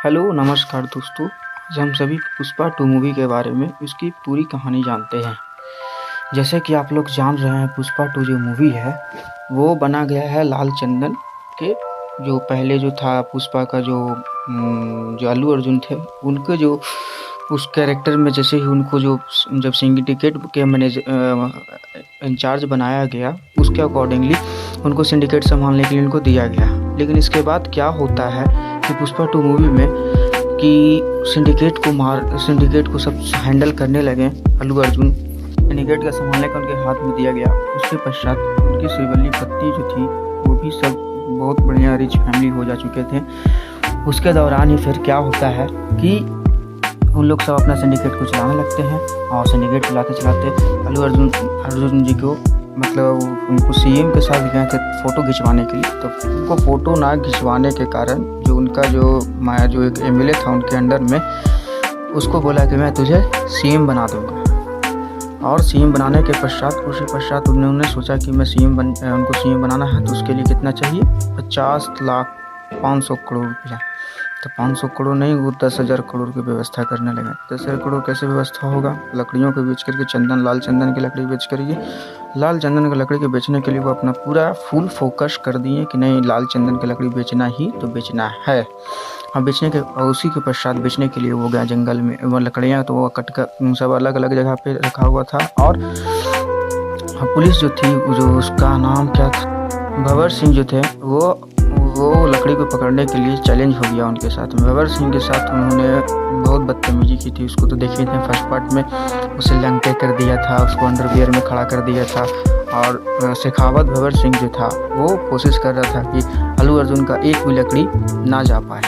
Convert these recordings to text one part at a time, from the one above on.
Hello नमस्कार दोस्तों। आज हम सभी पुष्पा 2 मूवी के बारे में उसकी पूरी कहानी जानते हैं। जैसे कि आप लोग जान रहे हैं, पुष्पा 2 जो मूवी है वो बना गया है लाल चंदन के। जो पहले जो था पुष्पा का जो अल्लू अर्जुन थे, उनके जो उस कैरेक्टर में जैसे ही उनको जब सिंडिकेट के इंचार्ज बनाया गया, उसके अकॉर्डिंगली उनको सिंडिकेट संभालने के लिए उनको दिया गया। लेकिन इसके बाद क्या होता है कि पुष्पा 2 मूवी में कि सिंडिकेट को सब हैंडल करने लगे अल्लू अर्जुन। सिंडिकेट का संभालने का उनके हाथ में दिया गया। उसके पश्चात उनकी श्रीवल्ली पत्नी जो थी वो भी सब बहुत बढ़िया रिच फैमिली हो जा चुके थे। उसके दौरान ही फिर क्या होता है कि उन लोग सब अपना सिंडिकेट को चलाने लगते हैं और सिंडिकेट चलाते चलाते अल्लू अर्जुन जी को मतलब उनको सीएम के साथ गए थे फ़ोटो खिंचवाने के लिए। तो उनको फ़ोटो ना खिंचवाने के कारण जो उनका जो एक एमएलए था उनके अंडर में, उसको बोला कि मैं तुझे सीएम बना दूंगा। और सीएम बनाने के पश्चात उन्होंने सोचा कि मैं उनको सीएम बनाना है, तो उसके लिए कितना चाहिए, 50 लाख 500 करोड़ रुपया। तो 500 करोड़ नहीं, वो 10,000 करोड़ की व्यवस्था करने लगे। 10,000 करोड़ कैसे व्यवस्था होगा? लकड़ियों को बेच करके, लाल चंदन की लकड़ी बेच करिए। लाल चंदन की लकड़ी के बेचने के लिए वो अपना पूरा फुल फोकस कर दिए कि नहीं, लाल चंदन की लकड़ी बेचना ही तो बेचना है। हाँ, उसी के पश्चात बेचने के लिए वो गया जंगल में। वो लकड़ियाँ तो वो कट कर सब अलग अलग जगह पे रखा हुआ था। और पुलिस जो थी, जो उसका नाम क्या था, भंवर सिंह जो थे, वो लकड़ी को पकड़ने के लिए चैलेंज हो गया उनके साथ में। भंवर सिंह के साथ उन्होंने बहुत बदतमीजी की थी। उसको तो देखे थे फर्स्ट पार्ट में, उसे लंगटे कर दिया था, उसको अंडरवियर में खड़ा कर दिया था। और शेखावत भंवर सिंह जो था वो कोशिश कर रहा था कि अल्लू अर्जुन का एक भी लकड़ी ना जा पाए।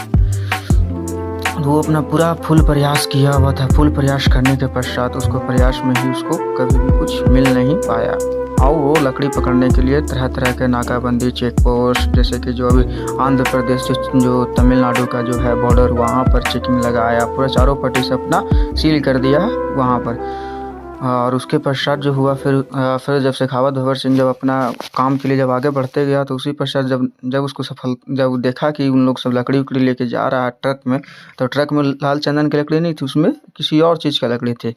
वो अपना पूरा फुल प्रयास किया हुआ था। फुल प्रयास करने के पश्चात उसको प्रयास में ही उसको कभी भी कुछ मिल नहीं पाया। और वो लकड़ी पकड़ने के लिए तरह तरह के नाकाबंदी, चेक पोस्ट, जैसे कि जो अभी आंध्र प्रदेश जो तमिलनाडु का जो है बॉर्डर, वहाँ पर चेकिंग लगाया, पूरा चारों पट्टी से अपना सील कर दिया वहाँ पर। और उसके पश्चात जो हुआ, फिर जब शेखावत भंवर सिंह जब अपना काम के लिए जब आगे बढ़ते गया, तो उसी पश्चात जब देखा कि उन लोग सब लकड़ी उकड़ी लेके जा रहा है ट्रक में, तो ट्रक में लाल चंदन की लकड़ी नहीं थी, उसमें किसी और चीज़ का लकड़ी थी।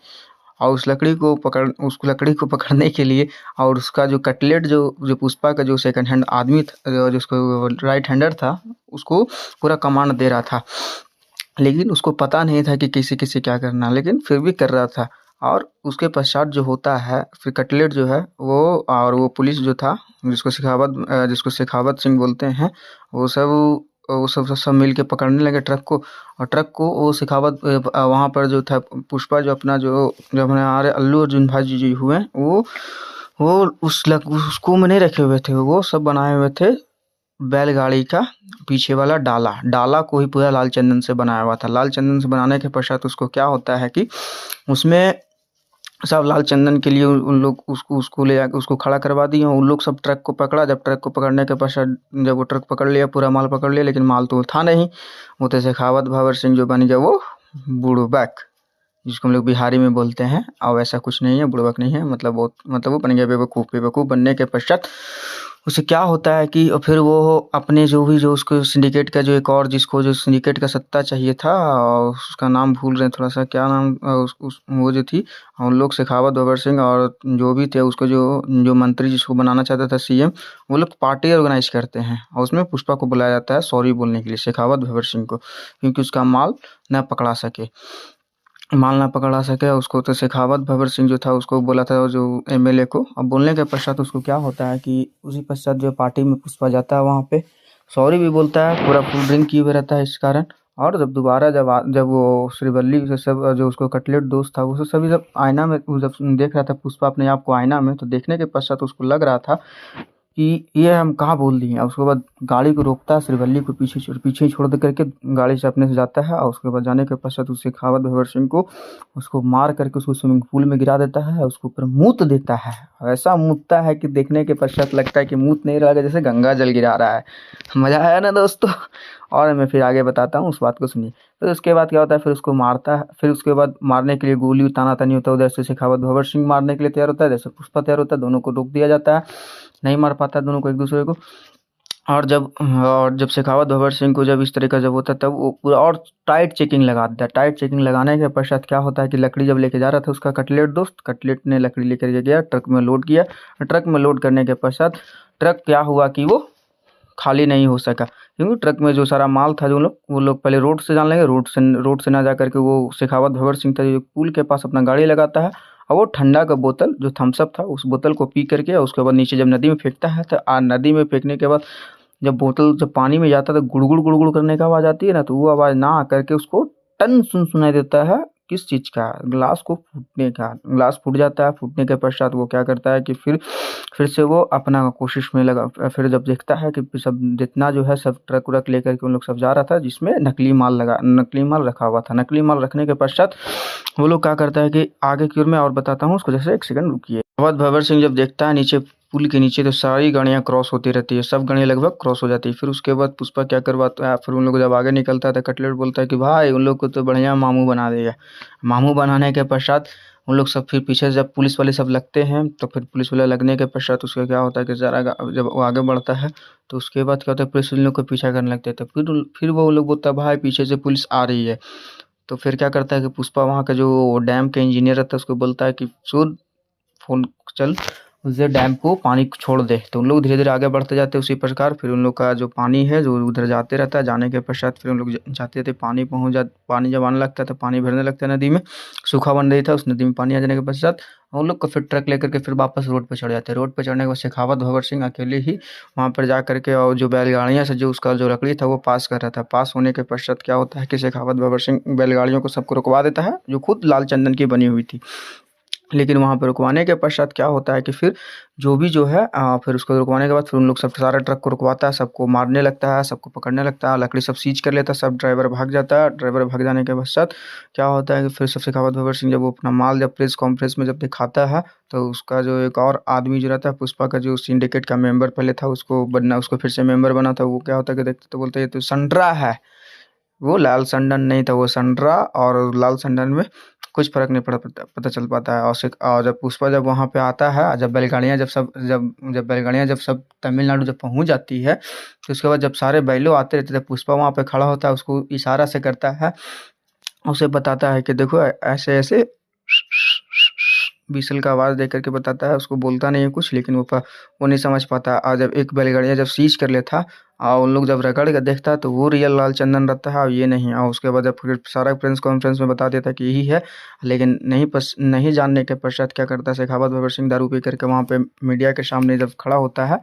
और उस लकड़ी को पकड़ने के लिए, और उसका जो कटलेट जो पुष्पा का जो सेकंड हैंड आदमी था, जिसको राइट हैंडर था, उसको पूरा कमांड दे रहा था। लेकिन उसको पता नहीं था कि किसी किसी क्या करना, लेकिन फिर भी कर रहा था। और उसके पश्चात जो होता है, फिर कटलेट जो है वो पुलिस जो था, जिसको शेखावत सिंह बोलते हैं, वो सब मिल के पकड़ने लगे ट्रक को। और ट्रक को वो शेखावत वहाँ पर जो था पुष्पा, जो अपना जो हमारे अल्लू अर्जुन भाई जी हुए, वो उसको में नहीं रखे हुए थे। वो सब बनाए हुए थे बैलगाड़ी का पीछे वाला डाला को ही पूरा लाल चंदन से बनाया हुआ था। लाल चंदन से बनाने के पश्चात उसको क्या होता है कि उसमें सब लाल चंदन के लिए उन लोग उसको ले जाकर उसको खड़ा करवा दिए। उन लोग सब ट्रक को पकड़ा। जब ट्रक को पकड़ने के पश्चात, जब वो ट्रक पकड़ लिया, पूरा माल पकड़ लिया, लेकिन माल तो था नहीं। वो तो शेखावत भंवर सिंह जो बन गया वो बुड़बक, जिसको हम लोग बिहारी में बोलते हैं। और ऐसा कुछ नहीं है, बुड़बक नहीं है, मतलब वो बन गया बेवकूफ़ बनने के पश्चात उससे क्या होता है कि फिर वो अपने जो उसको सिंडिकेट का जो सिंडिकेट का सत्ता चाहिए था, उसका नाम भूल रहे हैं थोड़ा सा, क्या नाम, वो जो थी, उन लोग शेखावत भंवर सिंह और जो भी थे, उसको जो मंत्री जिसको बनाना चाहता था सीएम, वो लोग पार्टी ऑर्गेनाइज करते हैं। और उसमें पुष्पा को बुलाया जाता है सॉरी बोलने के लिए, शेखावत भंवर सिंह को, क्योंकि उसका माल ना पकड़ा सके। उसको तो शेखावत भंवर सिंह जो था उसको बोला था, जो एमएलए को। अब बोलने के पश्चात उसको क्या होता है कि उसी पश्चात जो पार्टी में पुष्पा जाता है, वहाँ पे सॉरी भी बोलता है, पूरा फुल ड्रिंक किए हुए रहता है इस कारण। और जब दोबारा जब वो श्रीवल्ली से सब, जो उसको कटलेट दोस्त था, वो सभी जब आईना में, वो जब देख रहा था पुष्पा अपने आप को आईना में, तो देखने के पश्चात उसको लग रहा था कि ये हम कहाँ बोल दिए। और उसके बाद गाड़ी को रोकता है, श्रीवल्ली को पीछे छोड़ दे करके गाड़ी से अपने से जाता है। और उसके बाद जाने के पश्चात उस शेखावत भंवर सिंह को उसको मार करके उसको स्विमिंग पूल में गिरा देता है। उसको ऊपर मूत देता है, ऐसा मूतता है कि देखने के पश्चात लगता है कि मूत नहीं रहा है, जैसे गंगा जल गिरा रहा है। मज़ा आया ना दोस्तों? और मैं फिर आगे बताता हूँ, उस बात को सुनिए। फिर उसके बाद क्या होता है, फिर उसको मारता है। फिर उसके बाद मारने के लिए गोली ताना तानी होता है। उधर से शेखावत भंवर सिंह मारने के लिए तैयार होता है, जैसे पुष्पा तैयार होता है। दोनों को रोक दिया जाता है, नहीं मार पाता दोनों को एक दूसरे को। और जब शेखावत भंवर सिंह को जब इस तरह का जब होता है तब वो पूरा और टाइट चेकिंग लगा देता है। टाइट चेकिंग लगाने के पश्चात क्या होता है कि लकड़ी जब लेके जा रहा था उसका कटलेट दोस्त, कटलेट ने लकड़ी लेकर के गया, ट्रक में लोड किया। ट्रक में लोड करने के पश्चात ट्रक क्या हुआ कि वो खाली नहीं हो सका, क्योंकि ट्रक में जो सारा माल था, जो लोग वो लोग पहले रोड से जाने लगे, रोड से ना जा करके वो शेखावत भंवर सिंह था जो पुल के पास अपना गाड़ी लगाता है और वो ठंडा का बोतल जो थम्स अप था उस बोतल को पी करके और उसके बाद नीचे जब नदी में फेंकता है तो नदी में फेंकने के बाद जब बोतल जब पानी में जाता है तो गुड़गुड़ गुड़गुड़ करने की आवाज़ आती है ना, तो वो आवाज़ ना आकर के उसको टन सुनाई देता है। किस चीज़ का? ग्लास को फूटने का। ग्लास फूट जाता है। फूटने के पश्चात वो क्या करता है कि फिर से वो अपना कोशिश में लगा। फिर जब देखता है कि सब जितना जो है सब ट्रक व्रक लेकर के उन लोग सब जा रहा था जिसमें नकली माल रखा हुआ था। नकली माल रखने के पश्चात वो लोग क्या करता है कि आगे की ओर मैं और बताता हूँ उसको, जैसे एक सेकंड रुकिए। अवध भंवर सिंह जब देखता है नीचे पुल के नीचे तो सारी गाड़ियाँ क्रॉस होती रहती है, सब गाड़ियाँ लगभग क्रॉस हो जाती है। फिर उसके बाद पुष्पा क्या करवाता है, फिर उन लोग जब आगे निकलता है तो कटलेट बोलता है कि भाई उन लोग को तो बढ़िया मामू बना देगा। मामू बनाने के पश्चात उन लोग सब फिर पीछे से जब पुलिस वाले सब लगते हैं तो फिर पुलिस वाले लगने के पश्चात उसका क्या होता है कि जरा जब वो आगे बढ़ता है तो उसके बाद क्या होता है, पुलिस उन लोग को पीछा करने लगते हैं। तो फिर वो लोग बोलता है भाई पीछे से पुलिस आ रही है। तो फिर क्या करता है कि पुष्पा वहाँ का जो डैम का इंजीनियर रहता है उसको बोलता है कि सुन फोन चल उसे डैम को पानी छोड़ दे। तो उन लोग धीरे धीरे आगे बढ़ते जाते हैं उसी प्रकार। फिर उन लोग का जो पानी है जो उधर जाते रहता है, जाने के पश्चात फिर उन लोग जाते जाते पानी जब आने लगता है तो पानी भरने लगता है नदी में। सूखा बन रही था उस नदी में पानी आ जाने के पश्चात उन लोग को फिर ट्रक लेकर के फिर वापस रोड पर चढ़ जाते हैं। रोड पर चढ़ने के बाद शेखावत भंवर सिंह अकेले ही वहाँ पर जा करके और जो बैलगाड़ियाँ से जो उसका जो लकड़ी था वो पास कर रहा था। पास होने के पश्चात क्या होता है कि शेखावत भंवर सिंह बैलगाड़ियों को सबको रुकवा देता है जो खुद लाल चंदन की बनी हुई थी। लेकिन वहाँ पे रुकवाने के पश्चात क्या होता है कि फिर जो भी जो है फिर उसको रुकवाने के बाद फिर उन लोग सब सारा ट्रक को रुकवाता है, सबको मारने लगता है, सबको पकड़ने लगता है, लकड़ी सब सीज कर लेता है, सब ड्राइवर भाग जाता है। ड्राइवर भाग जाने के पश्चात क्या होता है कि फिर सबसे शेखावत भंवर सिंह जब वो अपना माल जब प्रेस कॉन्फ्रेंस में जब दिखाता है तो उसका जो एक और आदमी जो रहता है पुष्पा का जो सिंडिकेट का मेंबर पहले था उसको फिर से मेंबर बना था। वो क्या होता है कि देखते तो बोलते ये तो संतरा है। वो लाल संडन नहीं था, वो संतरा और लाल संडन में कुछ फ़र्क नहीं पता चल पाता है। और जब पुष्पा जब वहाँ पे आता है, जब सब तमिलनाडु जब पहुँच जाती है, तो उसके बाद जब सारे बैलों आते रहते थे, पुष्पा वहाँ पे खड़ा होता है, उसको इशारा से करता है, उसे बताता है कि देखो ऐसे-ऐसे व्हिसल का आवाज़ दे कर के बताता है। उसको बोलता नहीं है कुछ, लेकिन वो नहीं समझ पाता। और जब एक बैलगाड़ियाँ जब सीज कर लेता और उन लोग जब रगड़ के देखता है तो वो रियल लाल चंदन रहता है और ये नहीं। और उसके बाद जब फिर सारा प्रेस कॉन्फ्रेंस में बता देता है कि यही है, लेकिन नहीं जानने के पश्चात क्या करता है शेखावत भंवर सिंह दारू पी करके वहाँ पे मीडिया के सामने जब खड़ा होता है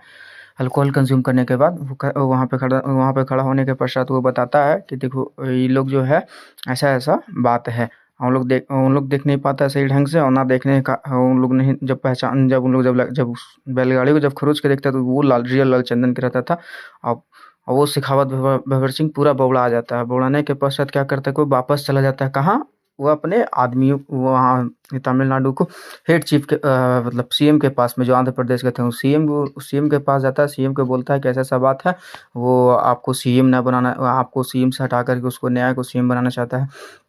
अल्कोहल कंज्यूम करने के बाद वहाँ पे खड़ा होने के पश्चात वो बताता है कि देखो ये लोग जो है ऐसा-ऐसा बात है। उन लोग देख नहीं पाता है सही ढंग से और ना देखने का उन लोग नहीं जब उन लोग जब उस बैलगाड़ी को जब खरोच के देखता है तो वो रियल लाल चंदन का रहता था। अब वो शेखावत भंवर सिंह पूरा बौड़ा जाता है। बौड़ाने के पश्चात क्या करता है कि वो वापस चला जाता है कहाँ? वो अपने आदमियों वहाँ तमिलनाडु को हेड चीफ के मतलब सीएम के पास में जो आंध्र प्रदेश के थे, वो सीएम के पास जाता है। सीएम को बोलता है कि ऐसा-ऐसा बात है, वो आपको सीएम से हटा कर के उसको नया को सीएम बनाना चाहता है।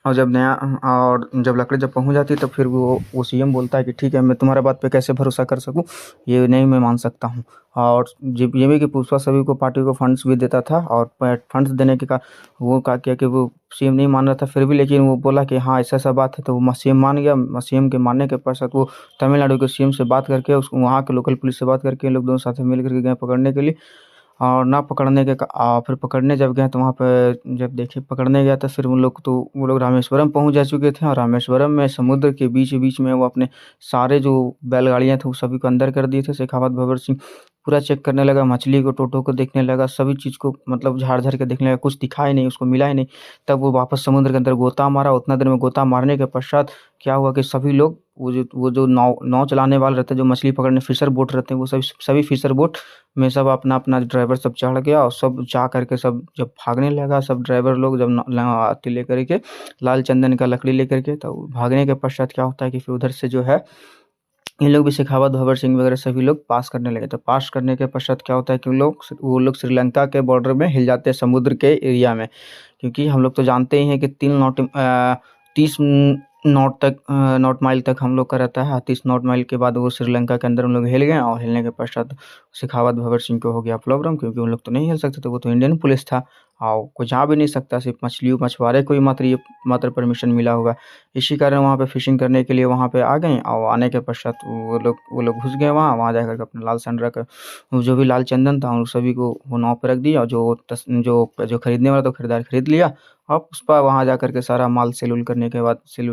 और जब लकड़ी जब पहुँच जाती है तो फिर वो सीएम बोलता है कि ठीक है, मैं तुम्हारे बात पे कैसे भरोसा कर सकूँ, ये नहीं मैं मान सकता हूँ। और जब ये भी कि पुष्पा सभी को पार्टी को फंड्स भी देता था और फंड्स देने के वो क्या किया कि वो सीएम नहीं मान रहा था फिर भी, लेकिन वो बोला कि हाँ ऐसा-ऐसा बात है, तो वो सीएम मान गया। सीएम के मानने के पश्चात वो तमिलनाडु के सीएम से बात करके उसको वहाँ के लोकल पुलिस से बात करके ये लोग दोनों साथ में मिल कर के गए पकड़ने के लिए। और ना पकड़ने के फिर पकड़ने जब गए तो वहाँ पे जब देखे पकड़ने गया तो फिर वो लोग रामेश्वरम पहुँच जा चुके थे और रामेश्वरम में समुद्र के बीच में वो अपने सारे जो बैलगाड़ियाँ थे वो सभी को अंदर कर दिए थे। शेखावत भंवर सिंह पूरा चेक करने लगा, मछली को टोटो को देखने लगा, सभी चीज़ को मतलब झाड़-झाड़ के देखने लगा, कुछ दिखा ही नहीं, उसको मिला ही नहीं। तब वो वापस समुद्र के अंदर गोता मारा। उतना देर में गोता मारने के पश्चात क्या हुआ कि सभी लोग वो जो नाव चलाने वाले रहते हैं, जो मछली पकड़ने फिशर बोट रहते हैं, वो सभी फिशर बोट में सब अपना-अपना ड्राइवर सब चढ़ गया और सब जा कर के सब जब भागने लगा, सब ड्राइवर लोग जब अथी लेकर के लाल चंदन का लकड़ी लेकर के, तो भागने के पश्चात क्या होता है कि फिर उधर से जो है इन लोग भी शेखावत भंवर सिंह वगैरह सभी लोग पास करने लगे। तो पास करने के पश्चात क्या होता है कि वो लोग श्रीलंका के बॉर्डर में हिल जाते हैं समुद्र के एरिया में, क्योंकि हम लोग तो जानते ही हैं कि 30 नॉर्थ माइल तक हम लोग का रहता है। 30 नॉर्थ माइल के बाद वो श्रीलंका के अंदर हम लोग हिल गए और हिलने के पश्चात शेखावत भंवर सिंह को हो गया प्रॉब्लम, क्योंकि उन लोग तो नहीं हिल सकते थे, वो तो इंडियन पुलिस था और कोई जा भी नहीं सकता, सिर्फ मछुआरे को ही मात्र परमिशन मिला हुआ। इसी कारण वहाँ पे फिशिंग करने के लिए वहाँ पे आ गए और आने के पश्चात वो लोग घुस गए वहाँ जाकर के अपना लाल सांडरा का जो भी लाल चंदन था उन सभी को वो नाव पे रख दिया और जो खरीदने वाला तो खरीदार खरीद लिया। और पुष्पा वहाँ जा करके सारा माल सेल उल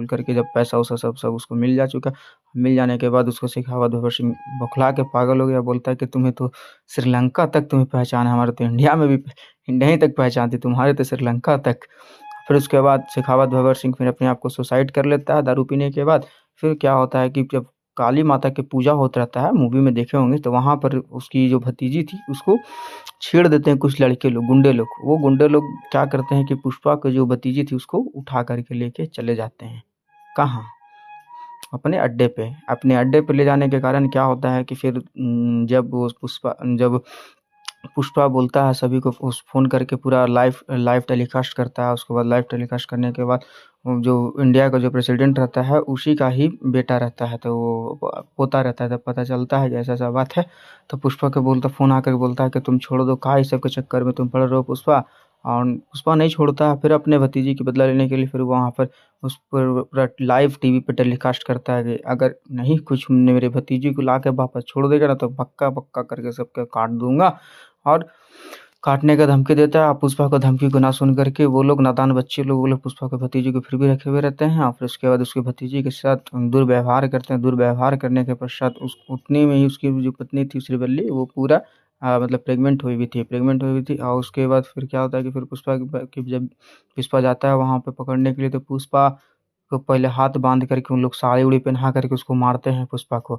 करके जब पैसा वैसा सब उसको मिल जा चुका। मिल जाने के बाद उसको शेखावत भंवर सिंह बौखला के पागल हो गया, बोलता है कि तुम्हें तो श्रीलंका तक तुम्हें पहचान है, हमारे तो इंडिया में भी इंडिया ही तक पहचान थी, तुम्हारे तो श्रीलंका तक। फिर उसके बाद शेखावत भंवर सिंह फिर अपने आप को सुसाइड कर लेता है दारू पीने के बाद। फिर क्या होता है कि जब काली माता की पूजा होता रहता है, मूवी में देखे होंगे, तो वहाँ पर उसकी जो भतीजी थी उसको छेड़ देते हैं कुछ लड़के लोग, गुंडे लोग। वो गुंडे लोग क्या करते हैं कि पुष्पा की जो भतीजी थी उसको उठा करके लेके चले जाते हैं। कहाँ? अपने अड्डे पे। अपने अड्डे पे ले जाने के कारण क्या होता है कि फिर जब पुष्पा बोलता है सभी को, उस फ़ोन करके पूरा लाइव टेलीकास्ट करता है। उसके बाद लाइव टेलीकास्ट करने के बाद जो इंडिया का जो प्रेसिडेंट रहता है उसी का ही बेटा रहता है, तो वो पोता रहता है। तब पता चलता है कि ऐसा-ऐसा बात है, तो पुष्पा को फ़ोन आकर बोलता है कि तुम छोड़ दो, काहे इस सब के चक्कर में तुम पड़ रहे हो पुष्पा। और पुष्पा नहीं छोड़ता है, फिर अपने भतीजी की बदला लेने के लिए फिर वहाँ पर उस पर पूरा लाइव टीवी पे टेलीकास्ट करता है कि अगर नहीं कुछ मेरे भतीजी को लाके वापस छोड़ देगा ना तो पक्का करके सबके काट दूँगा। और काटने का धमकी देता है। पुष्पा को धमकी को ना सुन करके वो लोग नादान बच्चे लोग, वो लोग पुष्पा के भतीजे को फिर भी रखे हुए रहते हैं और फिर उसके बाद उसके भतीजे के साथ दुर्व्यवहार करते हैं। दुर्व्यवहार करने के पश्चात उतने में ही उसकी जो पत्नी थी श्रीवल्ली वो पूरा मतलब प्रेग्नेंट हुई हुई थी और उसके बाद फिर क्या होता है कि फिर जब पुष्पा जाता है वहाँ पे पकड़ने के लिए, तो पुष्पा को पहले हाथ बांध करके उन लोग साड़ी-उड़ी पहना करके उसको मारते हैं पुष्पा को।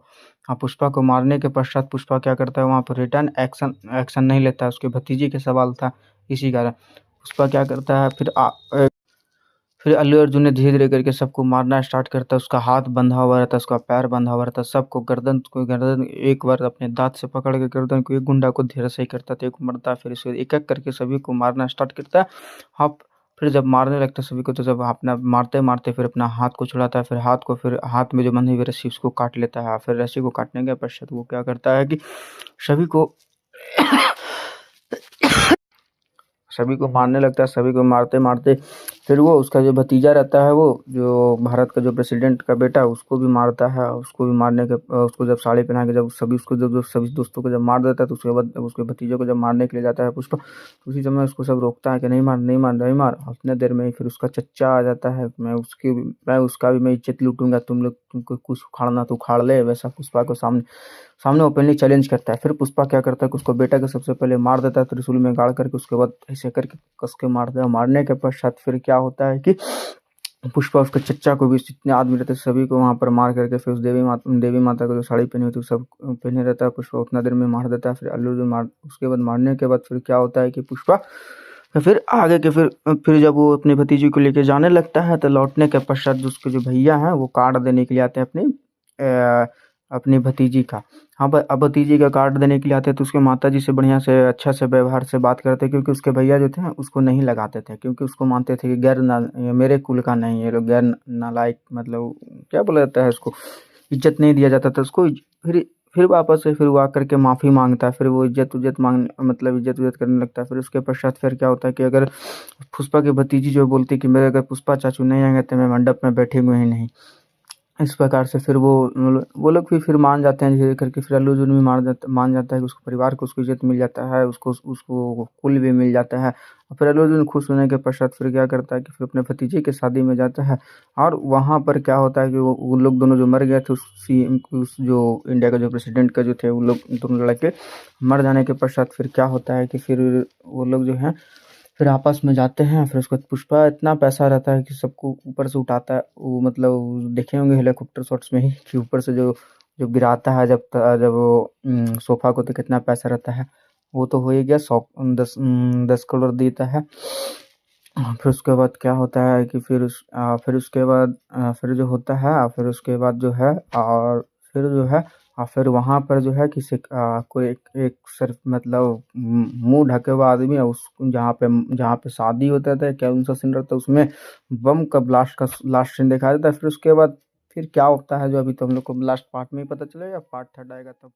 पुष्पा को मारने के पश्चात पुष्पा क्या करता है, वहाँ पर रिटर्न एक्शन नहीं लेता है, उसके भतीजे के सवाल था इसी कारण। पुष्पा क्या करता है फिर अल्लू अर्जुन ने धीरे-धीरे करके सबको मारना स्टार्ट करता है। उसका हाथ बंधा हुआ रहता है, उसका पैर बंधा हुआ रहता है, सबको गर्दन एक बार अपने दाँत से पकड़ के गर्दन को एक गुंडा को धीरे से ही करता है, तो एक मरता है, फिर उसे एक-एक करके सभी को मारना स्टार्ट करता है। हाँ, फिर जब मारने लगता है सभी को, तो जब अपना मारते-मारते फिर अपना हाथ को छुड़ाता है, फिर हाथ में जो बंधी हुई रस्सी उसको काट लेता है। फिर रस्सी को काटने के पश्चात वो क्या करता है कि सभी को सभी को मारने लगता है। सभी को मारते-मारते फिर वो उसका जो भतीजा रहता है, वो जो भारत का जो प्रेसिडेंट का बेटा, उसको भी मारता है। उसको भी मारने के उसको जब साड़ी पहना के जब सभी दोस्तों को जब मार देता है, तो उसके बाद उसके भतीजे को जब मारने के लिए जाता है पुष्पा, तो उसी समय उसको सब रोकता है कि नहीं मार, नहीं मार, नहीं मार। उतने देर में ही फिर उसका चच्चा आ जाता है, मैं इज़्ज़त लूटूँगा, तुमको कुछ उखाड़ना तो उखाड़ ले, वैसा पुष्पा को सामने सामने ओपनली चैलेंज करता है। फिर पुष्पा क्या करता है कि उसको बेटा को सबसे पहले मार देता है त्रिशूल में गाड़ करके, उसके बाद ऐसे करके कस के मारता है। मारने के पश्चात फिर क्या होता है कि पुष्पा उसके चच्चा को भी, जितने आदमी रहते हैं सभी को वहाँ पर मार करके फिर उस देवी माता को जो साड़ी पहनी हुई थी सब पहने रहता है। पुष्पा उतना देर में मार देता है। फिर अल्लू अर्जुन उसके बाद मारने के बाद फिर क्या होता है कि पुष्पा फिर आगे के फिर जब वो अपनी भतीजी को लेके जाने लगता है, तो लौटने के पश्चात उसके जो भैया हैं वो कार्ड देने के लिए आते हैं अपनी भतीजी का। हाँ, अब भतीजी का कार्ड देने के लिए आते हैं, तो उसके माताजी से बढ़िया से अच्छा से व्यवहार से बात करते हैं, क्योंकि उसके भैया जो थे उसको नहीं लगाते थे, क्योंकि उसको मानते थे कि ये मेरे कुल का नहीं है, ये लोग गैर नालायक, मतलब क्या बोला जाता है उसको, इज्जत नहीं दिया जाता था उसको। फिर वापस से फिर वो आकर के माफ़ी मांगता है। फिर वो इज्जत करने लगता है। फिर उसके पश्चात फिर क्या होता है कि अगर पुष्पा की भतीजी जो बोलती है कि मेरे अगर पुष्पा चाचू नहीं आएंगे तो मैं मंडप में बैठेंगे ही नहीं। इस प्रकार से फिर वो लोग भी फिर मान जाते हैं धीरे करके। फिर अल्लू अर्जुन भी मान जाता है कि उसको परिवार को उसको इज़्ज़त मिल जाता है, उसको कुल भी मिल जाता है। और फिर अल्लू अर्जुन खुश होने के पश्चात फिर क्या करता है कि फिर अपने भतीजे की शादी में जाता है। और वहाँ पर क्या होता है कि वो लोग दोनों जो मर गए थे, उस जो इंडिया का जो प्रेसिडेंट का जो थे, वो लोग दोनों लड़के मर जाने के पश्चात फिर क्या होता है कि फिर वो लोग जो हैं फिर आपस में जाते हैं। फिर उसके बाद पुष्पा इतना पैसा रहता है कि सबको ऊपर से उठाता है। वो मतलब देखे होंगे हेलीकॉप्टर शॉट्स में ही कि ऊपर से जो जो गिराता है जब वो सोफा को, तो कितना पैसा रहता है। वो तो हो ही गया, 10 करोड़ देता है। फिर उसके बाद क्या होता है कि फिर उसके बाद फिर जो होता है, फिर उसके बाद जो है और फिर जो है और फिर वहाँ पर जो है किसी कोई एक सिर्फ मतलब मुंह ढके हुआ आदमी है, उस जहाँ पे शादी होता था, केविन का सीन रहता है, उसमें बम का ब्लास्ट का लास्ट सीन दिखाया जाता है। फिर उसके बाद फिर क्या होता है जो अभी तो हम लोग को लास्ट पार्ट में ही पता चलेगा, पार्ट थर्ड आएगा तब।